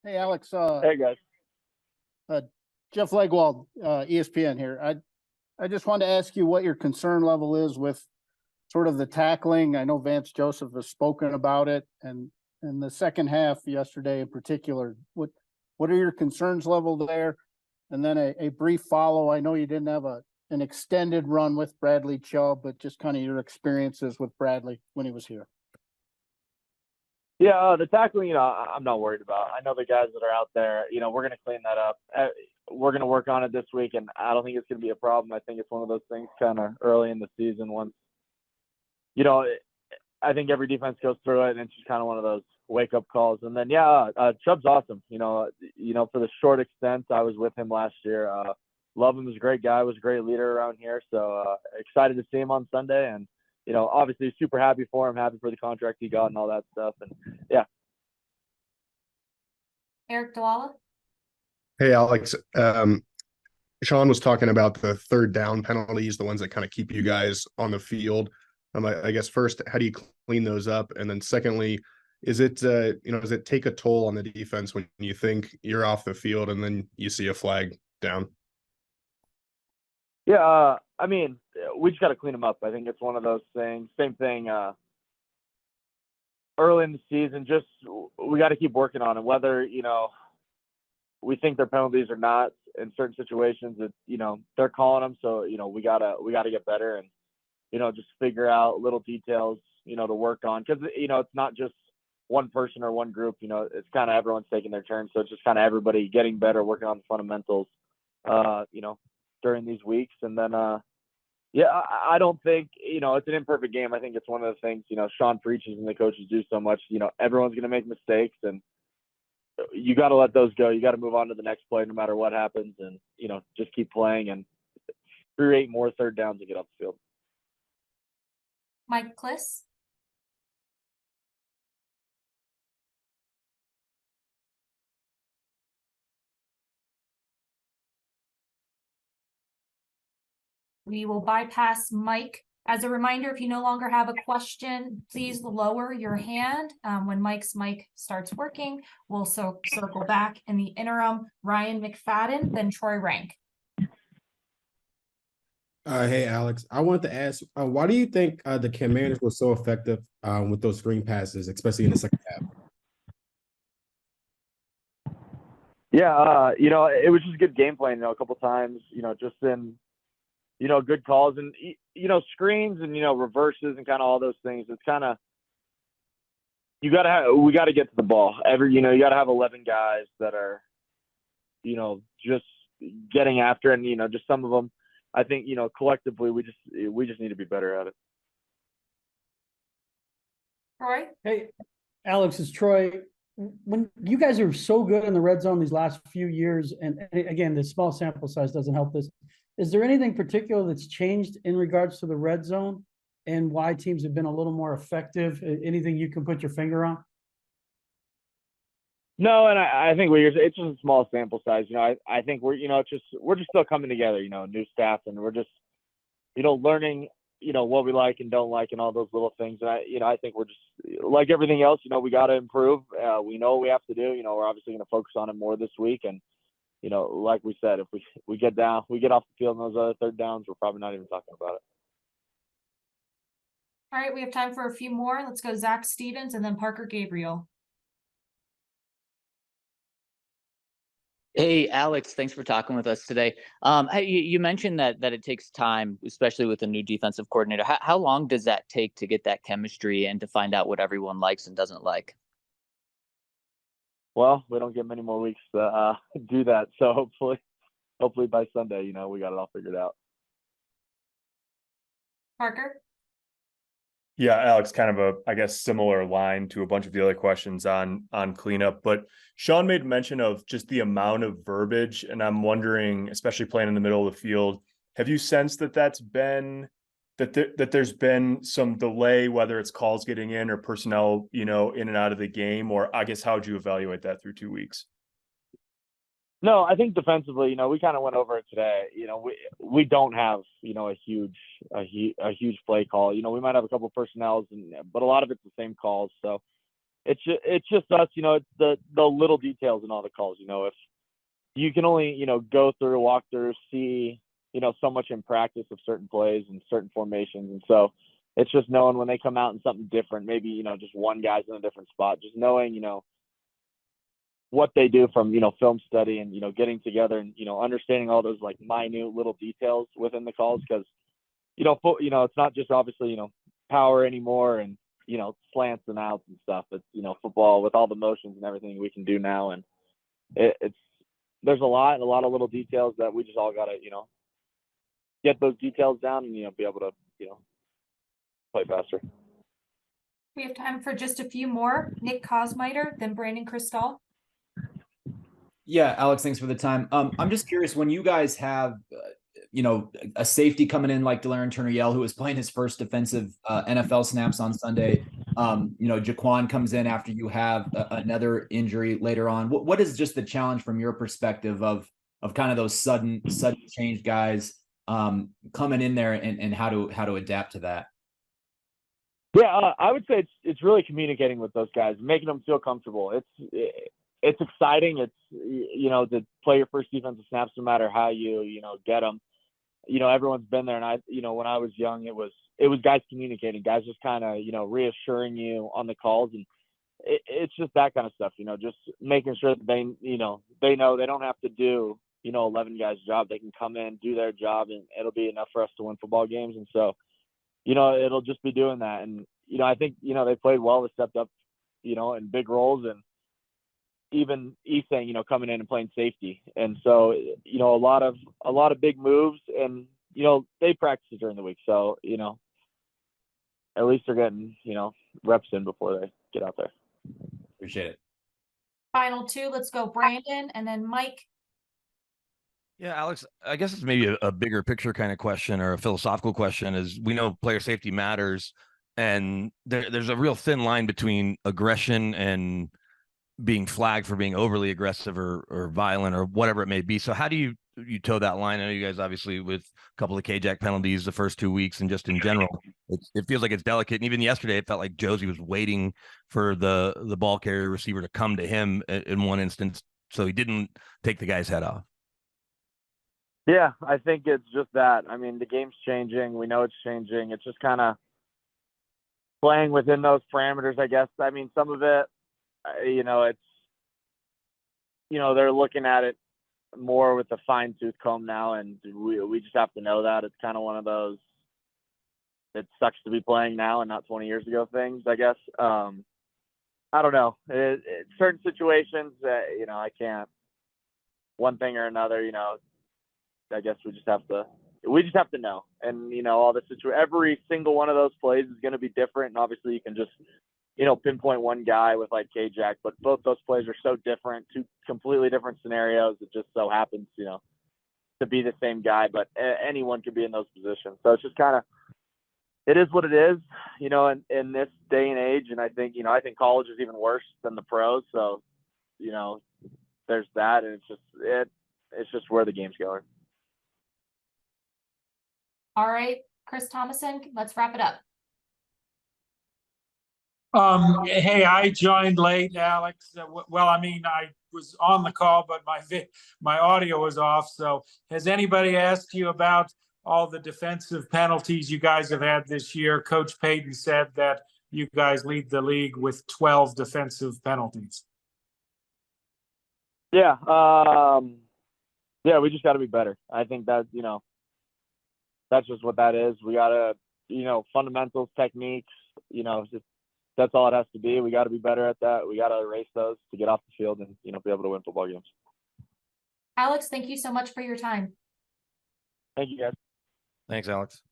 Hey, Alex. Hey guys. Jeff Legwald, ESPN here. I just wanted to ask you what your concern level is with sort of the tackling. I know Vance Joseph has spoken about it, and in the second half yesterday in particular. What are your concerns level there? And then a brief follow. I know you didn't have an extended run with Bradley Chubb, but just kind of your experiences with Bradley when he was here. Yeah, the tackling, I'm not worried about. I know the guys that are out there, we're going to clean that up. We're going to work on it this week, and I don't think it's going to be a problem. I think it's one of those things kind of early in the season once, I think every defense goes through it, and it's just kind of one of those wake-up calls. And then, Chubb's awesome. For the short extent, I was with him last year. Love him as a great guy, was a great leader around here. So excited to see him on Sunday, and obviously super happy for him, happy for the contract he got and all that stuff. And yeah. Eric Dwala. Hey, Alex. Sean was talking about the third down penalties, the ones that kind of keep you guys on the field. I guess first, how do you clean those up? And then secondly, does it take a toll on the defense when you think you're off the field and then you see a flag down? Yeah, we just got to clean them up. I think it's one of those things. Same thing early in the season. Just we got to keep working on it. Whether we think they're penalties or not in certain situations, they're calling them. So we gotta get better and just figure out little details to work on, because it's not just one person or one group. It's kind of everyone's taking their turn. So it's just kind of everybody getting better, working on the fundamentals. During these weeks. And then, I don't think, it's an imperfect game. I think it's one of the things, Sean preaches and the coaches do so much. Everyone's going to make mistakes, and you got to let those go. You got to move on to the next play no matter what happens, and, just keep playing and create more third downs and get off the field. Mike Kliss. We will bypass Mike. As a reminder, if you no longer have a question, please lower your hand. When Mike's mic starts working, we'll circle back. In the interim, Ryan McFadden, then Troy Rank. Hey, Alex. I wanted to ask, why do you think the Commanders were so effective with those screen passes, especially in the second half? Yeah, it was just good game playing, a couple times, just in good calls and, screens and, reverses and kind of all those things. It's kind of, we got to get to the ball. You got to have 11 guys that are, just getting after, and, just some of them, I think, collectively, we just need to be better at it. Troy? Hey, Alex, it's Troy. When you guys are so good in the red zone these last few years, and again, the small sample size doesn't help this, is there anything particular that's changed in regards to the red zone and why teams have been a little more effective? Anything you can put your finger on? No, and I think it's just a small sample size. I think we're just still coming together. New staff, and we're just learning what we like and don't like and all those little things. And I think we're just like everything else. We got to improve. We know what we have to do. We're obviously going to focus on it more this week. And like we said, if we get off the field in those other third downs, we're probably not even talking about it. All right, we have time for a few more. Let's go Zach Stevens and then Parker Gabriel. Hey, Alex, thanks for talking with us today. You mentioned that it takes time, especially with a new defensive coordinator. How long does that take to get that chemistry and to find out what everyone likes and doesn't like? Well, we don't get many more weeks to do that. So hopefully by Sunday, we got it all figured out. Parker? Yeah, Alex, kind of a similar line to a bunch of the other questions on cleanup, but Sean made mention of just the amount of verbiage, and I'm wondering, especially playing in the middle of the field, have you sensed that there's been some delay, whether it's calls getting in or personnel, in and out of the game, or I guess how would you evaluate that through 2 weeks? No, I think defensively, we kind of went over it today. We don't have, a huge play call. We might have a couple of personnels, but a lot of it's the same calls. So, it's just us, it's the little details in all the calls. If you can only, go through, walk through, see, so much in practice of certain plays and certain formations. And so it's just knowing when they come out in something different, maybe, just one guy's in a different spot, just knowing, what they do from, film study and, getting together and, understanding all those like minute little details within the calls. Cause, it's not just obviously, power anymore and, slants and outs and stuff. It's, football with all the motions and everything we can do now. And there's a lot of little details that we just all got to, get those details down and, be able to, play faster. We have time for just a few more. Nick Cosmiter, then Brandon Cristal. Yeah, Alex, thanks for the time. I'm just curious, when you guys have, a safety coming in like De'Aaron Turner-Yell, who was playing his first defensive NFL snaps on Sunday, Jaquan comes in after you have another injury later on. What is just the challenge from your perspective of kind of those sudden change guys coming in there and how to adapt to that? Yeah, I would say it's really communicating with those guys, making them feel comfortable. It's exciting. It's, to play your first defensive snaps, no matter how you get them. Everyone's been there. And when I was young, it was guys communicating, guys just kind of, reassuring you on the calls. And it's just that kind of stuff, just making sure that they know they don't have to do, 11 guys' job. They can come in, do their job, and it'll be enough for us to win football games. And so, it'll just be doing that. And, I think, they played well. They stepped up, in big roles, and even Ethan, coming in and playing safety. And so, a lot of big moves, and, they practice during the week. So, at least they're getting, reps in before they get out there. Appreciate it. Final two, let's go Brandon and then Mike. Yeah, Alex, I guess it's maybe a bigger picture kind of question or a philosophical question. Is we know player safety matters, and there's a real thin line between aggression and being flagged for being overly aggressive or violent or whatever it may be. So how do you toe that line? I know you guys obviously with a couple of KJack penalties the first 2 weeks, and just in general, it feels like it's delicate. And even yesterday, it felt like Josie was waiting for the ball carrier receiver to come to him in one instance, so he didn't take the guy's head off. Yeah, I think it's just that. I mean, the game's changing. We know it's changing. It's just kind of playing within those parameters, I guess. I mean, some of it, it's, they're looking at it more with a fine tooth comb now, and we just have to know that. It's kind of one of those, it sucks to be playing now and not 20 years ago things, I guess. I don't know. Certain situations, I can't, one thing or another, I guess we just have to know. And, all the every single one of those plays is going to be different. And obviously you can just, pinpoint one guy with like KJack, but both those plays are so different, two completely different scenarios. It just so happens, to be the same guy, but anyone could be in those positions. So it's just kind of, it is what it is, in this day and age. And I think, I think college is even worse than the pros. So, there's that. And it's just where the game's going. All right, Chris Thomason, let's wrap it up. Hey, I joined late, Alex. Well, I mean, I was on the call, but my audio was off. So has anybody asked you about all the defensive penalties you guys have had this year? Coach Payton said that you guys lead the league with 12 defensive penalties. Yeah. We just got to be better. I think that, that's just what that is. We got to, fundamentals, techniques, that's all it has to be. We got to be better at that. We got to erase those to get off the field and, be able to win football games. Alex, thank you so much for your time. Thank you, guys. Thanks, Alex.